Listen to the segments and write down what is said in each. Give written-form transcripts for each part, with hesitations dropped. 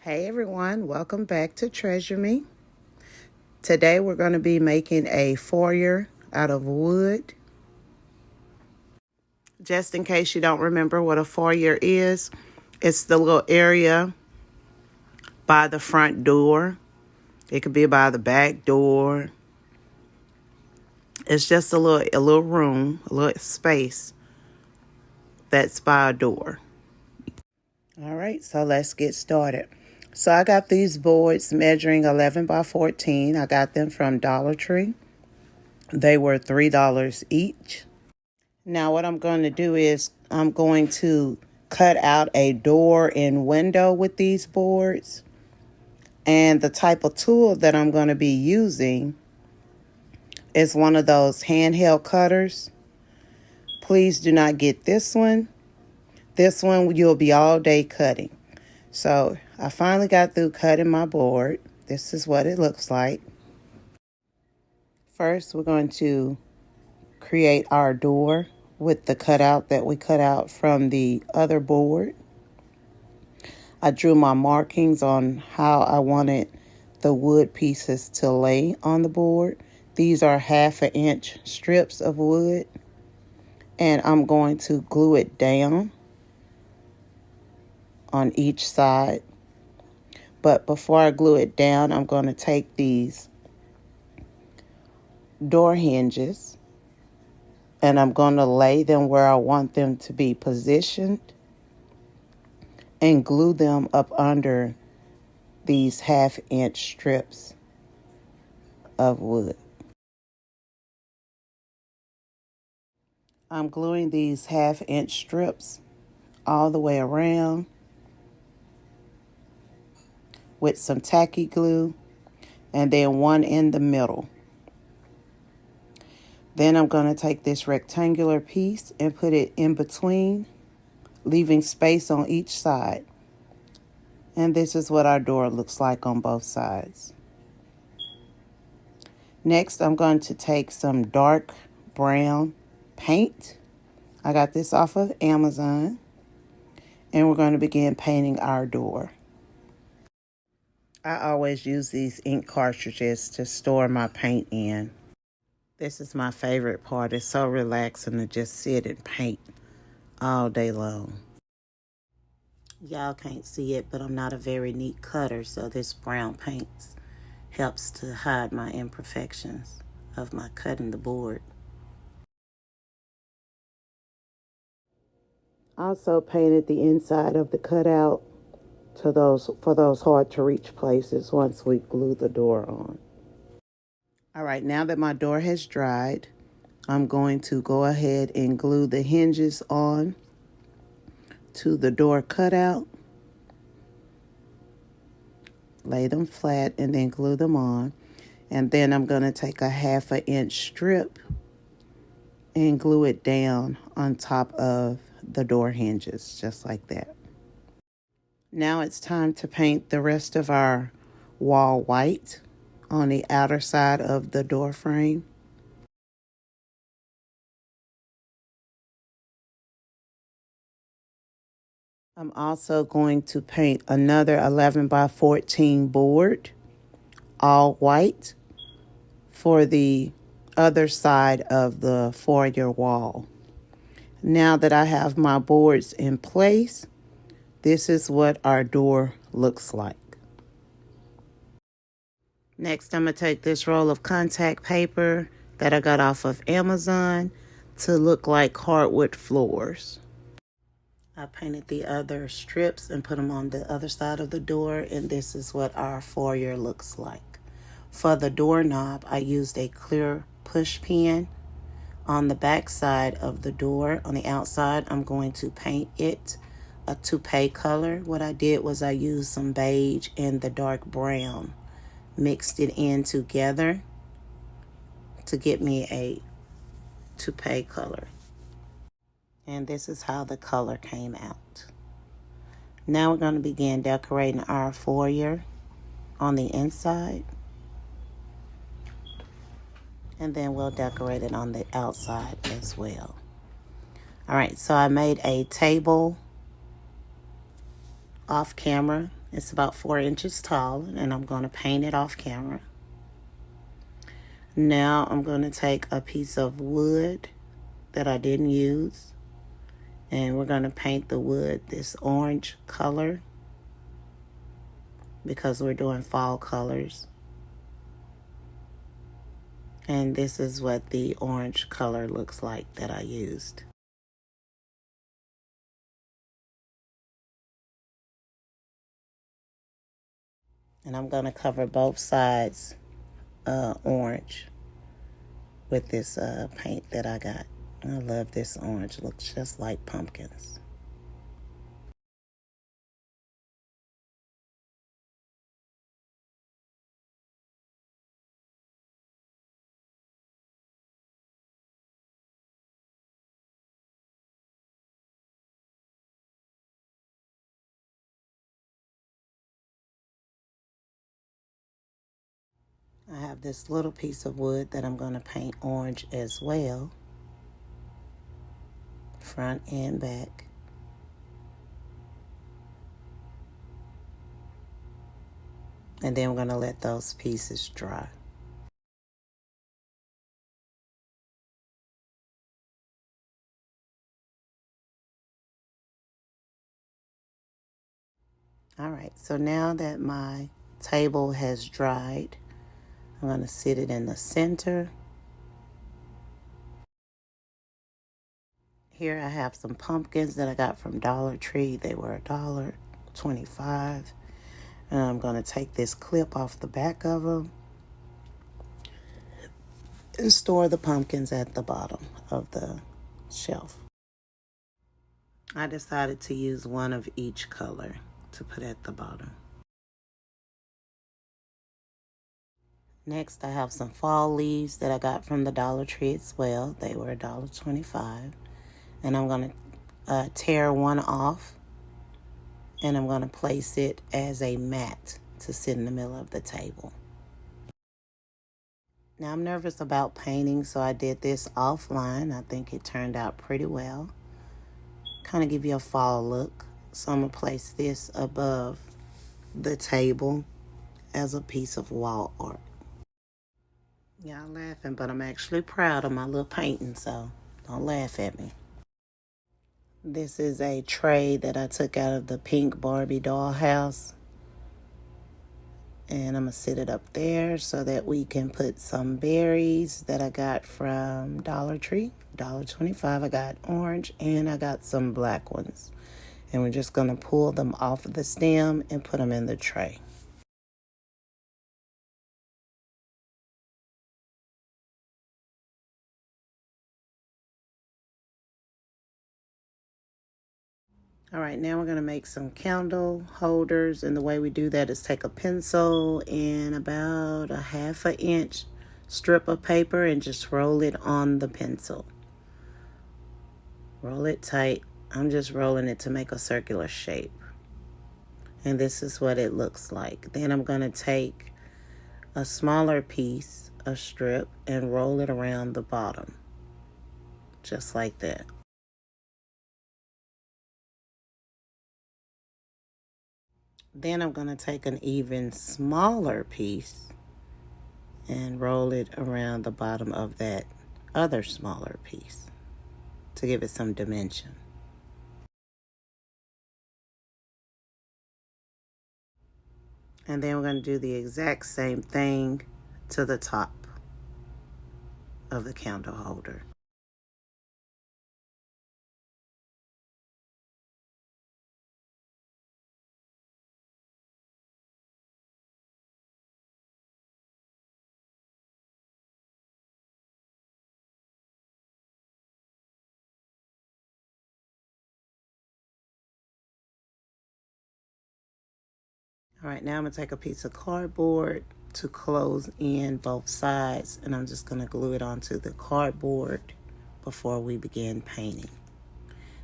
Hey everyone, welcome back to Treasure Me. Today we're going to be making a foyer out of wood. Just in case you don't remember what a foyer is, it's the little area by the front door. It could be by the back door. It's just a little room, a little space that's by a door. All right, so let's get started. So I got these boards measuring 11 by 14. I got them from Dollar Tree. They were $3 each. Now what I'm going to do is I'm going to cut out a door and window with these boards. And the type of tool that I'm going to be using is one of those handheld cutters. Please do not get this one. This one you'll be all day cutting. So I finally got through cutting my board. This is what it looks like. First, we're going to create our door with the cutout that we cut out from the other board. I drew my markings on how I wanted the wood pieces to lay on the board. These are 1/2 inch strips of wood, and I'm going to glue it down on each side. But before I glue it down, I'm going to take these door hinges and I'm going to lay them where I want them to be positioned and glue them up under these 1/2 inch strips of wood. I'm gluing these 1/2 inch strips all the way around with some tacky glue and then one in the middle. Then I'm going to take this rectangular piece and put it in between, leaving space on each side. And this is what our door looks like on both sides. Next, I'm going to take some dark brown paint. I got this off of Amazon. And we're going to begin painting our door. I always use these ink cartridges to store my paint in. This is my favorite part. It's so relaxing to just sit and paint all day long. Y'all can't see it, but I'm not a very neat cutter, so this brown paint helps to hide my imperfections of my cutting the board. Also painted the inside of the cutout for those hard to reach places once we glue the door on. All right, now that my door has dried, I'm going to go ahead and glue the hinges on to the door cutout. Lay them flat and then glue them on. And then I'm going to take a 1/2 inch strip and glue it down on top of the door hinges, just like that. Now it's time to paint the rest of our wall white on the outer side of the door frame. I'm also going to paint another 11 by 14 board, all white, for the other side of the foyer wall. Now that I have my boards in place, this is what our door looks like. Next, I'm going to take this roll of contact paper that I got off of Amazon to look like hardwood floors. I painted the other strips and put them on the other side of the door, and this is what our foyer looks like. For the doorknob, I used a clear push pin on the back side of the door. On the outside, I'm going to paint it a toupe color. What I did was I used some beige and the dark brown, mixed it in together to get me a toupe color. And this is how the color came out. Now we're going to begin decorating our foyer on the inside. And then we'll decorate it on the outside as well. All right, so I made a table off camera It's about 4 inches tall, and I'm going to paint it off camera. Now I'm going to take a piece of wood that I didn't use, and we're going to paint the wood this orange color because we're doing fall colors. And this is what the orange color looks like that I used. And I'm going to cover both sides orange with this paint that I got. I love this orange. It looks just like pumpkins. I have this little piece of wood that I'm going to paint orange as well, front and back. And then we're going to let those pieces dry. All right, so now that my table has dried, I'm going to sit it in the center. Here I have some pumpkins that I got from Dollar Tree. They were $1.25. And I'm going to take this clip off the back of them and store the pumpkins at the bottom of the shelf. I decided to use one of each color to put at the bottom. Next, I have some fall leaves that I got from the Dollar Tree as well. They were $1.25. And I'm going to tear one off, and I'm going to place it as a mat to sit in the middle of the table. Now, I'm nervous about painting, so I did this offline. I think it turned out pretty well. Kind of give you a fall look. So I'm going to place this above the table as a piece of wall art. Y'all laughing, but I'm actually proud of my little painting, so don't laugh at me. This is a tray that I took out of the pink Barbie dollhouse. And I'm going to sit it up there so that we can put some berries that I got from Dollar Tree. $1.25. I got orange and I got some black ones. And we're just going to pull them off of the stem and put them in the tray. All right, now we're going to make some candle holders, and the way we do that is take a pencil and about a 1/2 inch strip of paper and just roll it on the pencil. Roll it tight. I'm just rolling it to make a circular shape. And this is what it looks like. Then I'm going to take a smaller piece of strip and roll it around the bottom, just like that. Then I'm going to take an even smaller piece and roll it around the bottom of that other smaller piece to give it some dimension. And then we're going to do the exact same thing to the top of the candle holder. All right, now I'm going to take a piece of cardboard to close in both sides, and I'm just going to glue it onto the cardboard before we begin painting.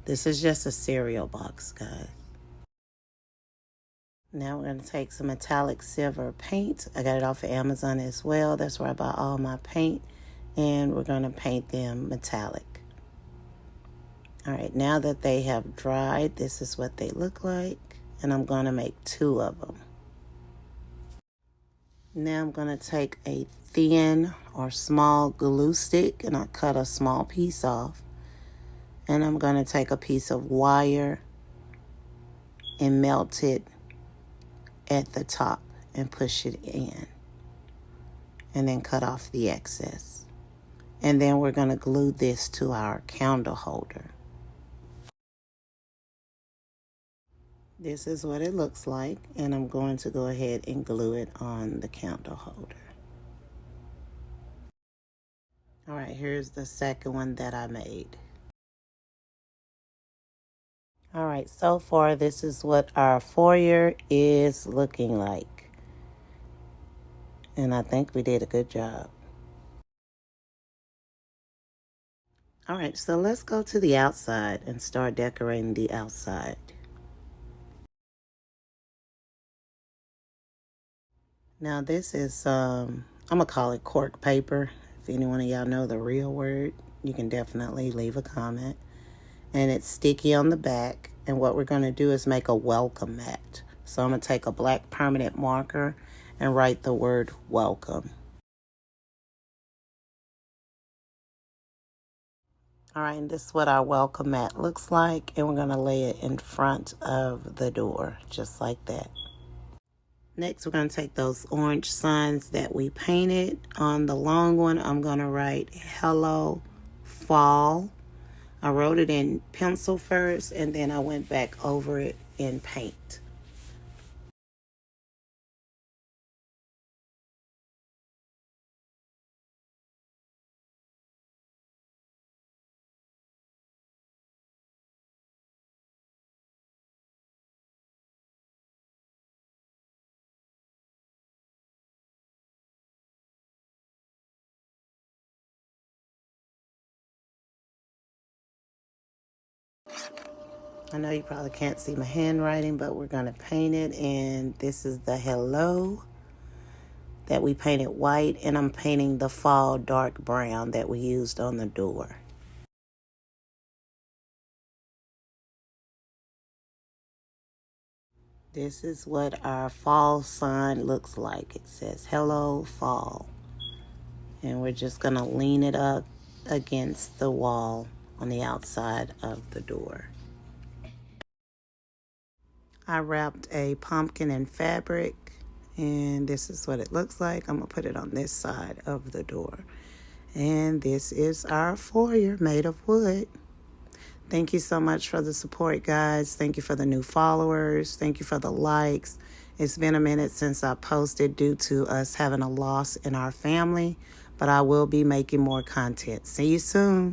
This is just a cereal box, guys. Now we're going to take some metallic silver paint. I got it off of Amazon as well. That's where I buy all my paint. And we're going to paint them metallic. All right, now that they have dried, this is what they look like. and I'm going to make 2 of them. Now I'm going to take a thin or small glue stick, and I cut a small piece off. And I'm going to take a piece of wire and melt it at the top and push it in. And then cut off the excess. And then we're going to glue this to our candle holder. This is what it looks like, and I'm going to go ahead and glue it on the candle holder. All right, here's the second one that I made. All right, so far this is what our foyer is looking like. And I think we did a good job. All right, so let's go to the outside and start decorating the outside. Now this is, I'm gonna call it cork paper. If any one of y'all know the real word, you can definitely leave a comment. And it's sticky on the back. And what we're gonna do is make a welcome mat. So I'm gonna take a black permanent marker and write the word welcome. All right, and this is what our welcome mat looks like. And we're gonna lay it in front of the door, just like that. Next, we're going to take those orange signs that we painted. On the long one, I'm going to write Hello Fall. I wrote it in pencil first, and then I went back over it in paint. I know you probably can't see my handwriting, but we're going to paint it. And this is the hello that we painted white. And I'm painting the fall dark brown that we used on the door. This is what our fall sign looks like. It says hello fall. And we're just going to lean it up against the wall on the outside of the door. I wrapped a pumpkin in fabric, and this is what it looks like. I'm going to put it on this side of the door. And this is our foyer made of wood. Thank you so much for the support, guys. Thank you for the new followers. Thank you for the likes. It's been a minute since I posted due to us having a loss in our family, but I will be making more content. See you soon.